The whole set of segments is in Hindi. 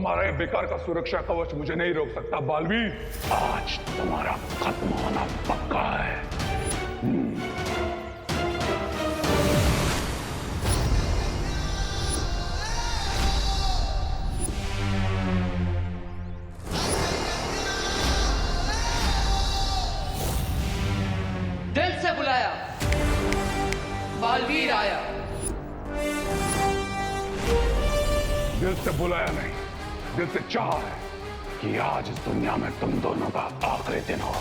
तुम्हारा ये बेकार का सुरक्षा कवच मुझे नहीं रोक सकता बालवीर। आज तुम्हारा खत्म होना पक्का है। दिल से बुलाया, बालवीर आया। दिल से बुलाया नहीं, दिल से चाहा है कि आज इस दुनिया में तुम दोनों का आखिरी दिन हो।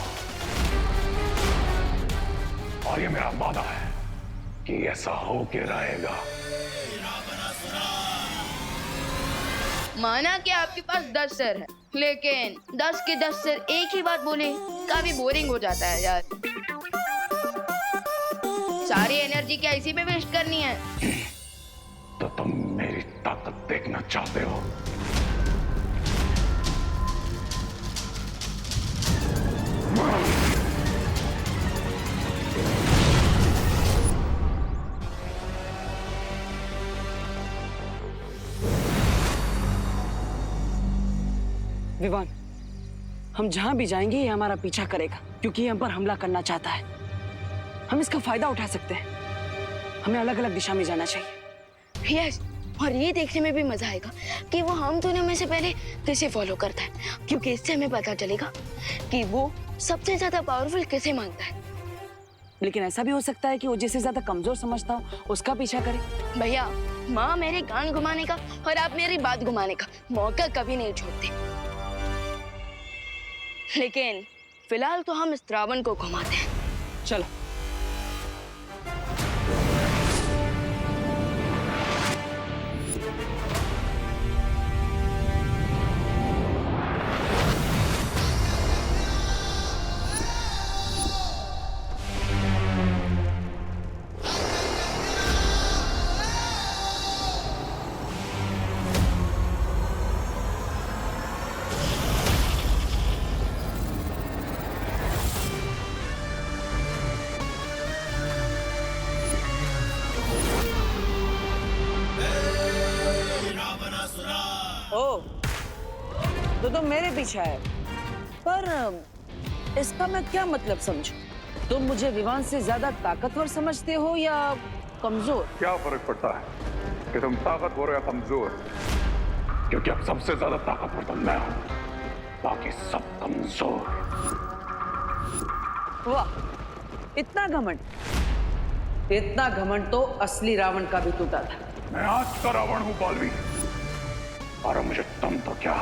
और ये मेरा वादा है कि ऐसा हो के रहेगा। माना कि आपके पास 10 सिर है, लेकिन 10 के 10 सिर एक ही बात बोले काफी बोरिंग हो जाता है यार। सारी एनर्जी क्या इसी पे वेस्ट करनी है? तो तुम मेरी ताकत देखना चाहते हो? विवान, हम जहां भी जाएंगे ये हमारा पीछा करेगा क्योंकि ये हम पर हमला करना चाहता है। हम इसका फायदा उठा सकते हैं। हमें अलग अलग दिशा में जाना चाहिए। यस, और ये देखने में भी मजा आएगा कि वो हम दोनों में से पहले किसे फॉलो करता है, क्योंकि इससे हमें पता चलेगा कि वो सबसे ज्यादा पावरफुल किसे मानता है। लेकिन ऐसा भी हो सकता है कि वो जिसे ज्यादा कमजोर समझता हो उसका पीछा करे। भैया, माँ मेरे कान घुमाने का और आप मेरी बात घुमाने का मौका कभी नहीं छोड़ते। लेकिन फिलहाल तो हम इस रावण को घुमाते हैं। चलो। ओ, तो तुम मेरे पीछे है, पर इसका मैं क्या मतलब समझूं? तुम मुझे विवान से ज्यादा ताकतवर समझते हो या कमजोर? क्या फर्क पड़ता है कि तुम ताकतवर या कमजोर? क्योंकि अब सबसे ज्यादा ताकतवर तो मैं हूं, बाकी सब कमजोर। वाह, इतना घमंड! इतना घमंड तो असली रावण का भी टूटा था। मैं आज का रावण हूं बालवीर, और मुझे तुम तो क्या,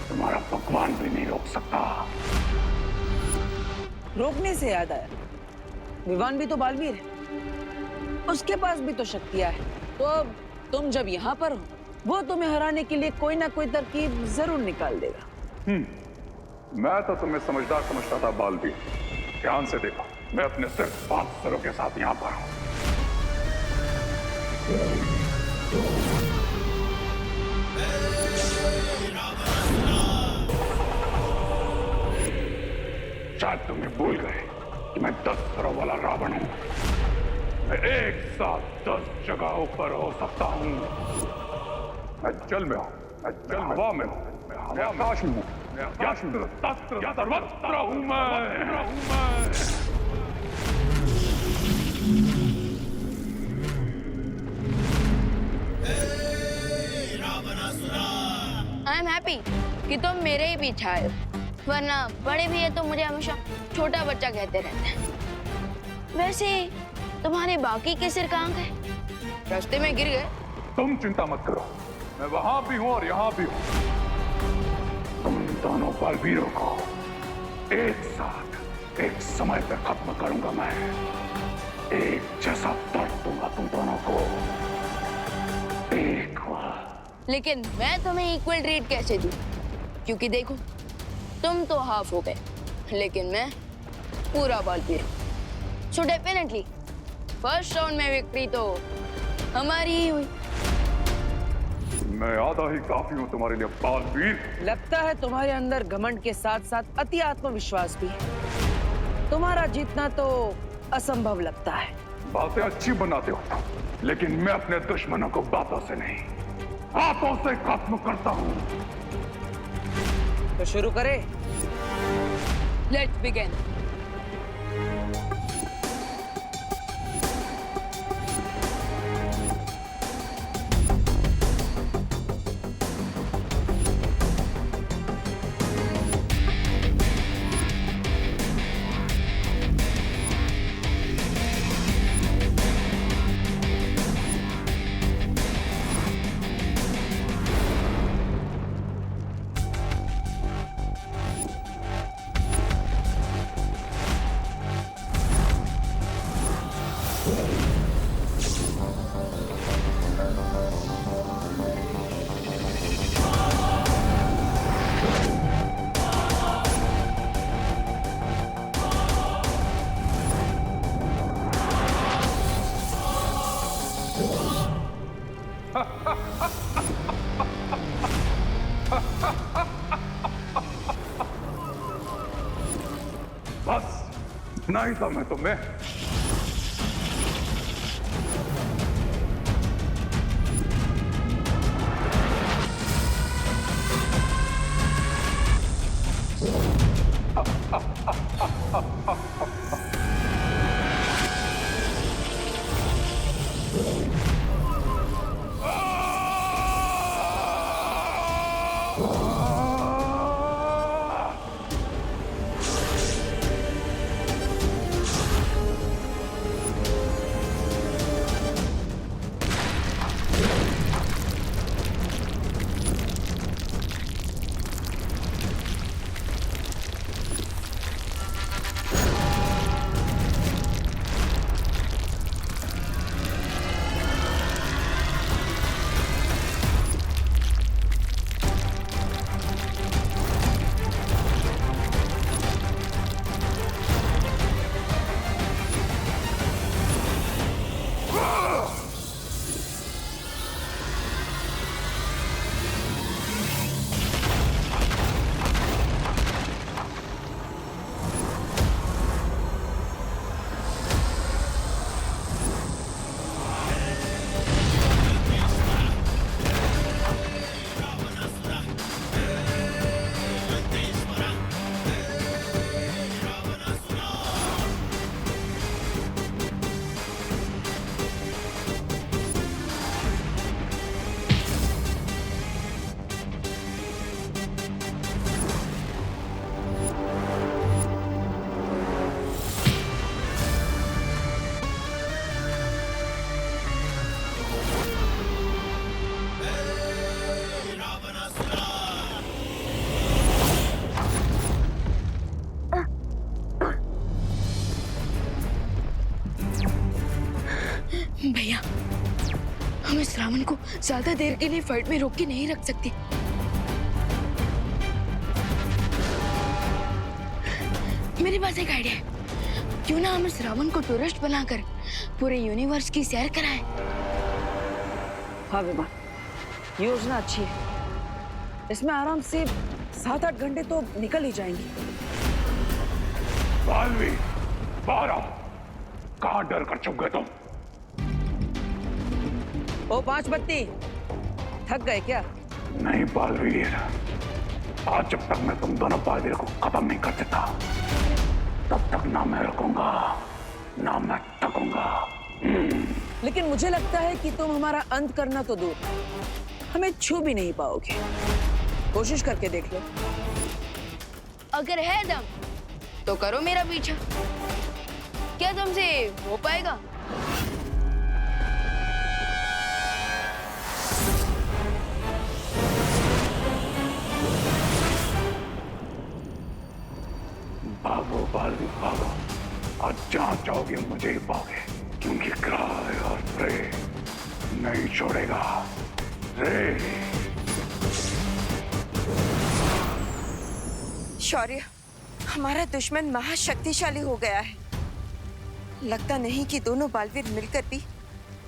तुम्हारा भगवान भी नहीं रोक सकता। रोकने से याद आया, विवान भी तो बालवीर है, उसके पास भी तो शक्तियां है। तो अब तुम जब यहाँ पर हो, वो तुम्हें हराने के लिए कोई ना कोई तरकीब जरूर निकाल देगा। मैं तो तुम्हें समझदार समझता था बालवीर। ध्यान से देखो, मैं अपने सिर्फ 5 सिरों के साथ यहाँ पर हूँ। शायद तुम्हें भूल गए कि मैं 10 सिरों वाला रावण हूँ। मैं एक साथ 10 जगहों पर हो सकता हूँ। मैं जल में हूँ, मैं हवा में हूँ, मैं आकाश में हूँ, सर्वत्र हूँ मैं। आई एम हैप्पी कि तुम मेरे ही पीछे आए हो, वरना बड़े भैया तो मुझे हमेशा छोटा बच्चा कहते रहते हैं। वैसे तुम्हारे बाकी के सिर कहाँ गए? रास्ते में गिर गए? तुम चिंता मत करो, मैं वहां भी हूँ और यहाँ भी हूँ। तुम दोनों बालवीरों को एक साथ एक समय पे खत्म करूंगा मैं। एक जैसा दर्द दूंगा तुम दोनों को, एक बार। लेकिन मैं तुम्हें इक्वल ट्रीट कैसे दूं? क्योंकि देखो, तुम तो हाफ हो गए, लेकिन मैं पूरा बालवीर हूँ। सो डेफिनेटली फर्स्ट राउंड में विक्ट्री तो हमारी ही हुई। मैं आधा ही काफी हूँ तुम्हारे लिए बालवीर। लगता है तुम्हारे अंदर घमंड के साथ साथ अति आत्मविश्वास भी है। तुम्हारा जीतना तो असंभव लगता है। बातें अच्छी बनाते हो, लेकिन मैं अपने दुश्मनों को बातों से नहीं, हाथों से खत्म करता हूं। तो शुरू करें। Let's begin. बस इतना ही था मैं तुम्हें। भैया, हम इस रावण को ज्यादा देर के लिए फाइट में रोक के नहीं रख सकते। मेरे पास एक आइडिया है। क्यों ना हम इस रावण को टूरिस्ट बनाकर पूरे यूनिवर्स की सैर कराएं? हाँ विमान, योजना अच्छी है। इसमें आराम से 7-8 घंटे तो निकल ही जाएंगे। बालवीर, बाहर आओ। कहां डर कर चुप गए तुम? ओ पांच बत्ती, थक गए क्या? नहीं बालवीर, आज जब तक मैं तुम दोनों बालवीर को खत्म नहीं कर देता, तब तक ना मैं रुकूंगा ना मैं थकूंगा। लेकिन मुझे लगता है कि तुम हमारा अंत करना तो दूर, हमें छू भी नहीं पाओगे। कोशिश करके देख लो। अगर है दम तो करो मेरा पीछा। क्या तुमसे हो पाएगा? भागो बालवीर भागो, आज जहां जाओगे मुझे ही पाओगे, क्योंकि क्राय और प्रे नहीं छोड़ेगा। रे शौर्य, हमारा दुश्मन महाशक्तिशाली हो गया है। लगता नहीं कि दोनों बालवीर मिलकर भी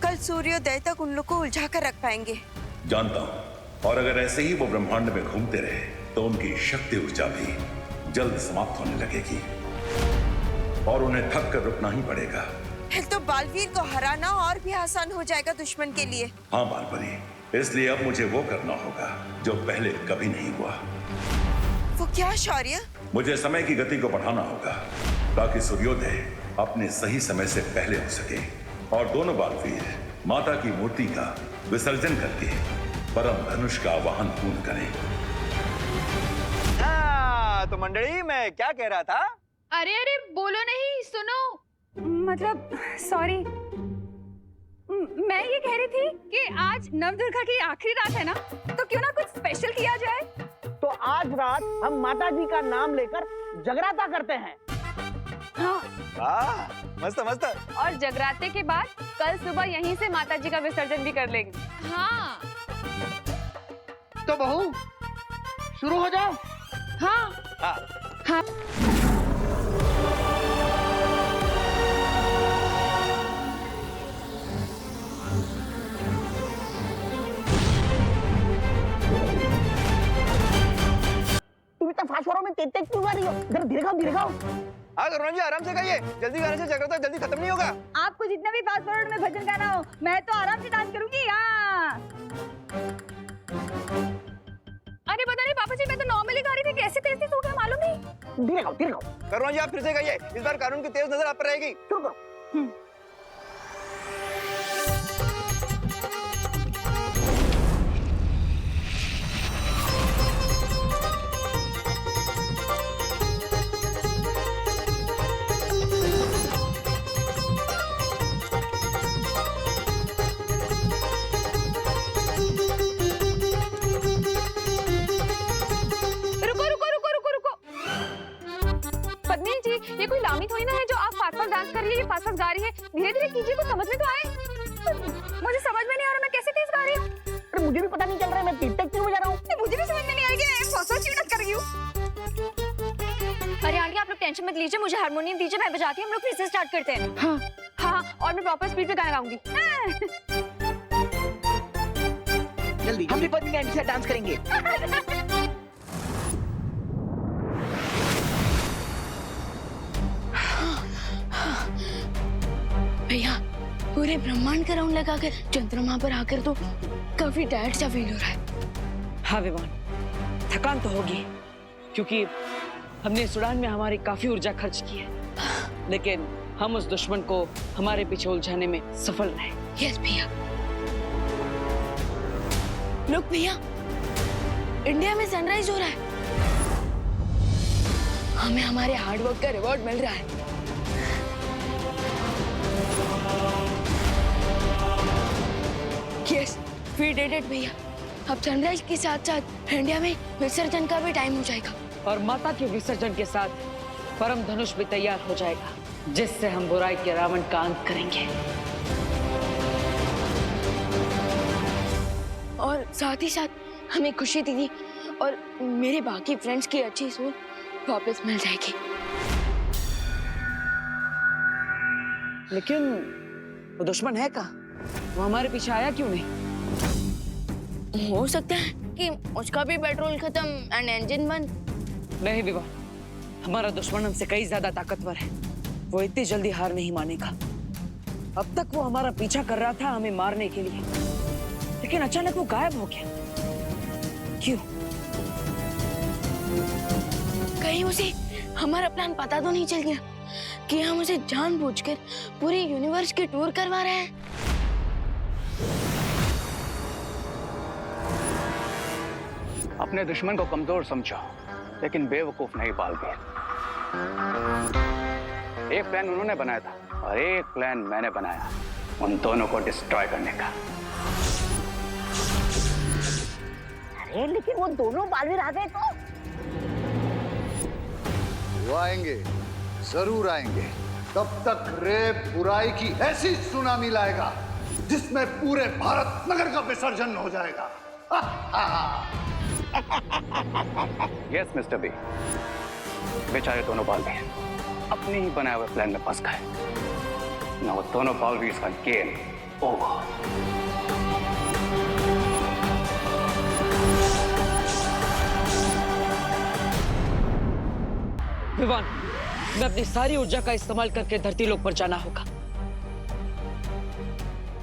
कल सूर्योदय तक उन लोग को उलझा कर रख पाएंगे। जानता हूं, और अगर ऐसे ही वो ब्रह्मांड में घूमते रहे तो उनकी शक्ति ऊर्जा भी जल्द समाप्त होने लगेगी और उन्हें थक कर रुकना ही पड़ेगा। फिर तो बालवीर को हराना और भी आसान हो जाएगा दुश्मन के लिए। हाँ बालपरी, इसलिए अब मुझे वो करना होगा जो पहले कभी नहीं हुआ। वो क्या शौर्य? मुझे समय की गति को बढ़ाना होगा ताकि सूर्योदय अपने सही समय से पहले हो सके और दोनों बालवीर माता की मूर्ति का विसर्जन करके परम धनुष का आवाहन पूर्ण करें। हाँ, तो मंडली मैं क्या कह रहा था? अरे अरे बोलो नहीं, सुनो। मतलब सॉरी, मैं ये कह रही थी कि आज नवदुर्गा की आखिरी रात है ना, तो क्यों ना कुछ स्पेशल किया जाए। तो आज रात हम माता जी का नाम लेकर जगराता करते हैं। हाँ, वाह, मस्त मस्त। और जगराते के बाद कल सुबह यहीं से माता जी का विसर्जन भी कर लेंगे। हाँ तो बहू शुरू हो जाओ। हाँ हाँ। हाँ। तुम इतना फास्ट फॉरवर्ड में तेज क्यों कर रही हो? जरा धीरे खाओ, धीरे खाओ। हाँ करुणा जी, आराम से गाइए, जल्दी गाने से जगराता जल्दी खत्म नहीं होगा। आपको जितना भी फास्ट फॉरवर्ड में भजन गाना हो, मैं तो आराम से डांस करूंगी। हाँ। अरे पता नहीं पापा जी, मैं तो नॉर्मली गा रही थी, कैसे तेज तेज हो गया मालूम नहीं। धीरे खाओ, धीरे खाओ। करुणा जी आप फिर से गाइए, इस बार कानून की तेज नजर आप पर रहेगी। शुरू करो। ये कोई लामी थोड़ी ना है जो आप फास्ट फास्ट डांस कर रही है, फास्ट फास्ट गा रही है। धीरे धीरे कीजिए, कुछ समझ में तो आए। मुझे समझ में नहीं आ रहा मैं कैसे तेज गा रही हूँ। अरे मुझे भी पता नहीं चल रहा है, मैं तेज क्यों बजा रहा हूँ। मुझे भी समझ में नहीं आएगी, फास्ट फास्ट क्यों कर रही हूँ। अरे आंटी आप लोग टेंशन मत लीजिए, मुझे हारमोनियम दीजिए, मैं बजाती हूँ, हम लोग फिर से स्टार्ट करते हैं। हाँ हाँ, और मैं प्रॉपर स्पीड पे गाना गाऊंगी। जल्दी हम भी बदली एंड से डांस करेंगे। भैया पूरे ब्रह्मांड का राउंड लगाकर चंद्रमा पर आकर तो काफी टायर्ड सा फील हो रहा है। हाँ विवान, थकान तो होगी क्योंकि हमने इस उड़ान में हमारी काफी ऊर्जा खर्च की है, लेकिन हम उस दुश्मन को हमारे पीछे उलझाने में सफल रहे। यस भैया। लोग भैया, इंडिया में सनराइज हो रहा है, हमें हमारे हार्डवर्क का रिवॉर्ड मिल रहा है। यस, वी डिड इट भैया। अब सनराइज के साथ साथ इंडिया में विसर्जन का भी टाइम हो जाएगा और माता के विसर्जन के साथ परम धनुष भी तैयार हो जाएगा, जिससे हम बुराई के रावण का अंत करेंगे। और साथ ही साथ हमें खुशी दीदी और मेरे बाकी फ्रेंड्स की अच्छी सोच वापस मिल जाएगी। लेकिन वो दुश्मन है कहाँ? वो हमारे पीछे आया क्यों नहीं? हो सकता है कि उसका भी पेट्रोल खत्म एंड इंजन बंद। नहीं विवाह, हमारा दुश्मन हमसे कई ज्यादा ताकतवर है, वो इतनी जल्दी हार नहीं मानेगा। अब तक वो हमारा पीछा कर रहा था हमें मारने के लिए, लेकिन अचानक वो गायब हो गया। क्यों? कहीं उसे हमारा प्लान पता तो नहीं चल गया कि हम उसे जानबूझकर पूरे यूनिवर्स की टूर करवा रहे हैं। अपने दुश्मन को कमजोर समझो, लेकिन बेवकूफ नहीं बालवीर। एक प्लान उन्होंने बनाया था और एक प्लान मैंने बनाया, उन दोनों को डिस्ट्रॉय करने का। अरे लेकिन वो दोनों बालवीर आ गए तो? वो आएंगे, जरूर आएंगे। तब तक रे बुराई की ऐसी सुनामी लाएगा जिसमें पूरे भारत नगर का विसर्जन हो जाएगा। यस मिस्टर बी, बेचारे दोनों बालवीर अपने ही बनाए हुए प्लान में फंस गए। ना वो दोनों बालवीर का गेम ओवर। विवान, मैं अपनी सारी ऊर्जा का इस्तेमाल करके धरती लोक पर जाना होगा।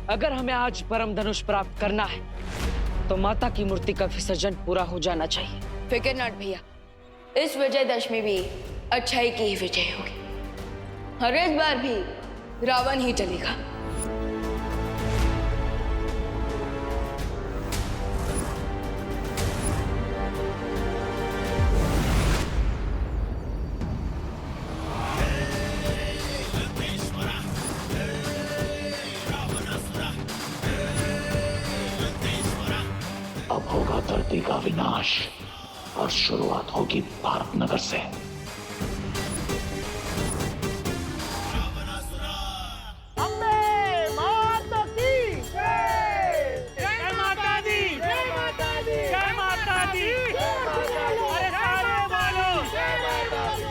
अगर हमें आज परम धनुष प्राप्त करना है तो माता की मूर्ति का विसर्जन पूरा हो जाना चाहिए। फिक्र नॉट भैया, इस विजयदशमी भी अच्छाई की ही विजय होगी और इस बार भी रावण ही चलेगा। अब होगा धरती का विनाश और शुरुआत होगी भारत नगर से। अम्बे माता की जय माता दी, जय माता दी, जय माता दी, जय माता दी। अरे सारे बोलो जय माता दी।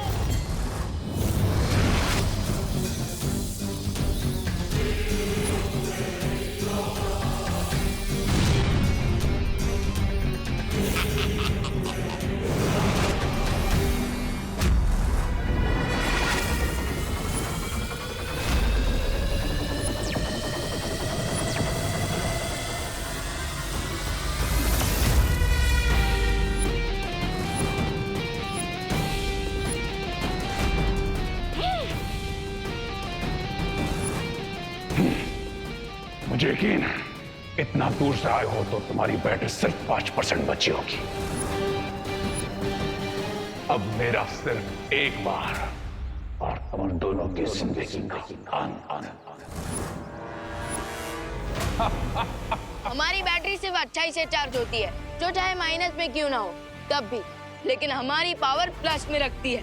मुझे यकीन है इतना दूर से आए हो तो तुम्हारी बैटरी सिर्फ 5% बची होगी। अब मेरा सिर्फ एक बार और तुम दोनों की जिंदगी का अंत। हमारी बैटरी सिर्फ अच्छाई से चार्ज होती है, जो चाहे माइनस में क्यों ना हो तब भी, लेकिन हमारी पावर प्लस में रखती है।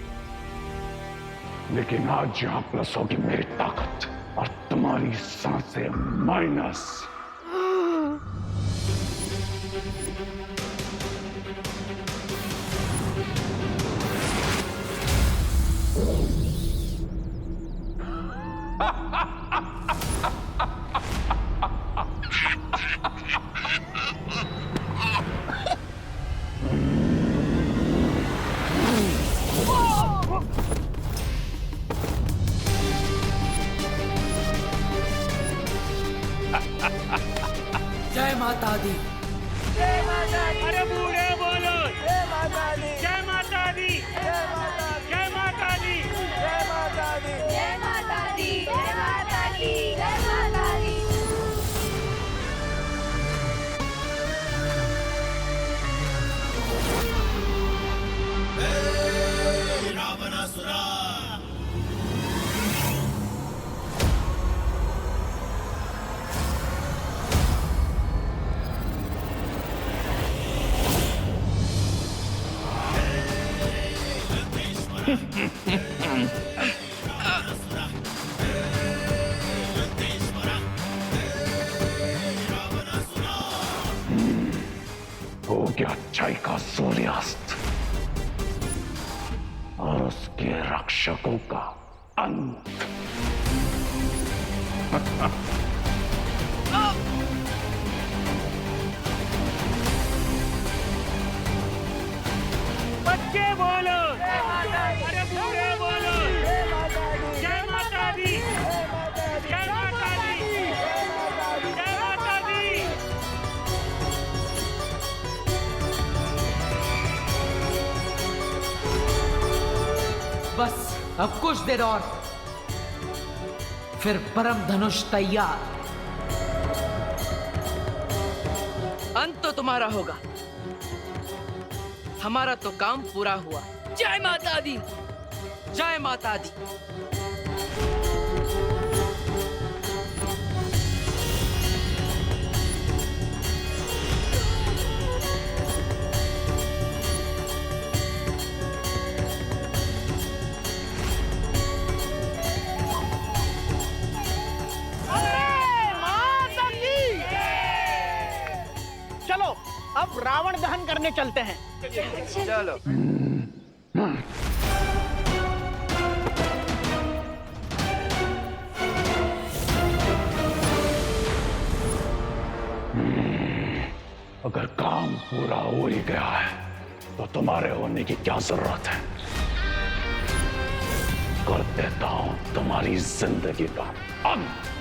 लेकिन आज जहां प्लस होगी मेरी ताकत और तुम्हारी सांसें माइनस। जय माता दी। जय माता दी। अरे बूढ़े बोलो जय माता दी, जय माता दी, जय माता दी, जय माता दी, जय माता दी, जय माता दी, जय माता दी, जय माता दी। रावणासुरा हो गया अच्छाई का सूर्यास्त और उसके रक्षकों का अंत। बच्चे बोलो जय माता दी। अरे बूढ़े बोलो जय माता दी, जय माता दी, जय माता दी, जय माता दी। बस अब कुछ देर और, फिर परम धनुष तैयार। अंत तो तुम्हारा होगा, हमारा तो काम पूरा हुआ। जय माता दी, जय माता दी। चलो अब रावण दहन करने चलते हैं। चलो। अगर काम पूरा हो ही गया है तो तुम्हारे होने की क्या जरूरत है। कर देता हूं तुम्हारी जिंदगी का अंत।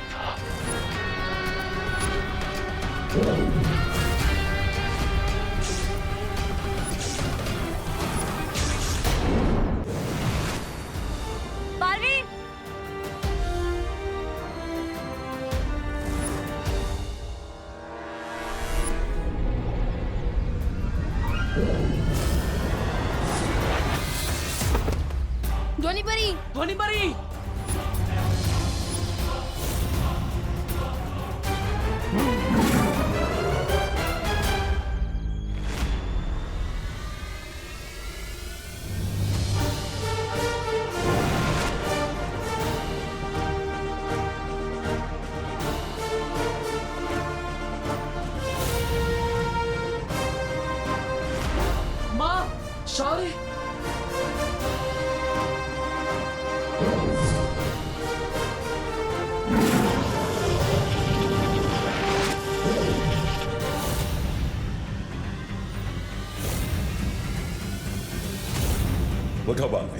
ध्वनि परी, ध्वनि परी। माँ, शौर्य। उठो बालवीर,